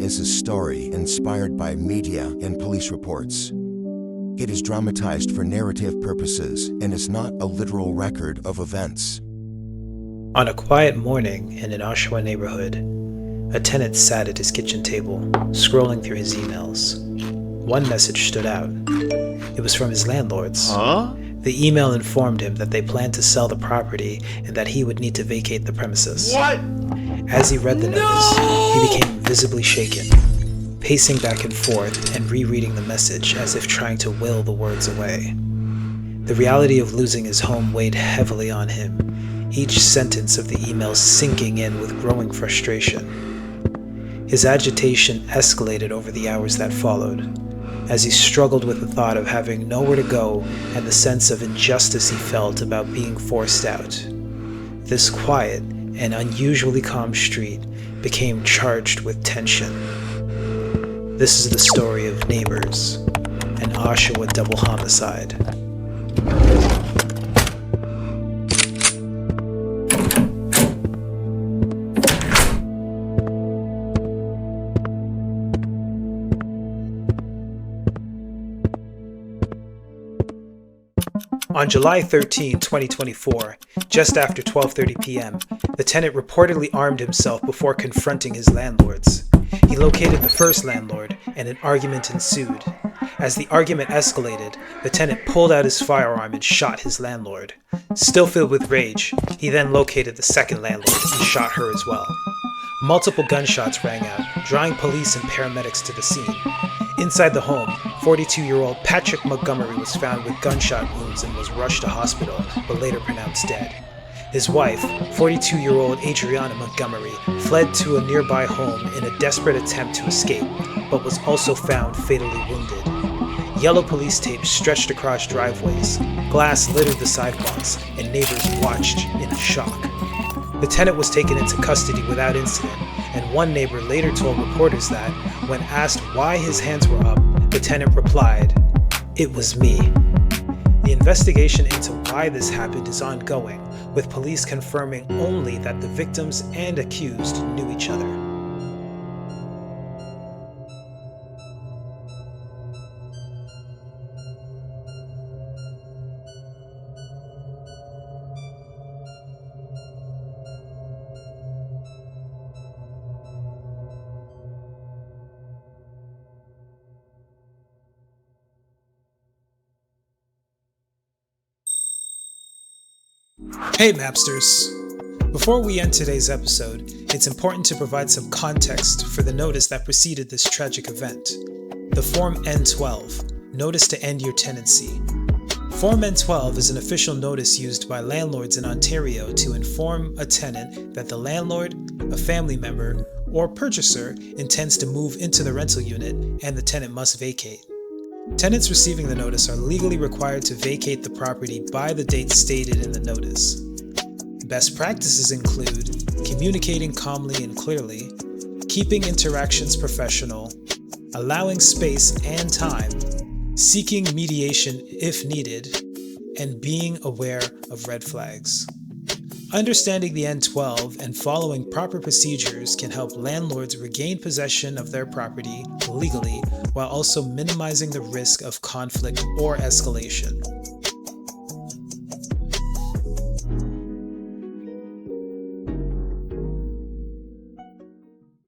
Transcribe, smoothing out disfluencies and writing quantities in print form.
is a story inspired by media and police reports. It is dramatized for narrative purposes and is not a literal record of events. On a quiet morning in an Oshawa neighborhood, a tenant sat at his kitchen table, scrolling through his emails. One message stood out. It was from his landlords. The email informed him that they planned to sell the property and that he would need to vacate the premises. What? As he read the notice, he became visibly shaken, pacing back and forth and rereading the message as if trying to will the words away. The reality of losing his home weighed heavily on him, each sentence of the email sinking in with growing frustration. His agitation escalated over the hours that followed, as he struggled with the thought of having nowhere to go and the sense of injustice he felt about being forced out. This quiet and unusually calm street became charged with tension. This is the story of Neighbours, an Oshawa Double Homicide. On July 13, 2024, just after 12:30 p.m., the tenant reportedly armed himself before confronting his landlords. He located the first landlord, and an argument ensued. As the argument escalated, the tenant pulled out his firearm and shot his landlord. Still filled with rage, he then located the second landlord and shot her as well. Multiple gunshots rang out, drawing police and paramedics to the scene. Inside the home, 42-year-old Patrick Montgomery was found with gunshot wounds and was rushed to hospital, but later pronounced dead. His wife, 42-year-old Adrieana Montgomery, fled to a nearby home in a desperate attempt to escape, but was also found fatally wounded. Yellow police tape stretched across driveways, glass littered the sidewalks, and neighbors watched in shock. The tenant was taken into custody without incident, and one neighbor later told reporters that, when asked why his hands were up, the tenant replied, "It was me." The investigation into why this happened is ongoing, with police confirming only that the victims and accused knew each other. Hey Mapsters! Before we end today's episode, it's important to provide some context for the notice that preceded this tragic event. The Form N12, Notice to End Your Tenancy. Form N12 is an official notice used by landlords in Ontario to inform a tenant that the landlord, a family member, or purchaser intends to move into the rental unit and the tenant must vacate. Tenants receiving the notice are legally required to vacate the property by the date stated in the notice. Best practices include communicating calmly and clearly, keeping interactions professional, allowing space and time, seeking mediation if needed, and being aware of red flags. Understanding the N12 and following proper procedures can help landlords regain possession of their property legally while also minimizing the risk of conflict or escalation.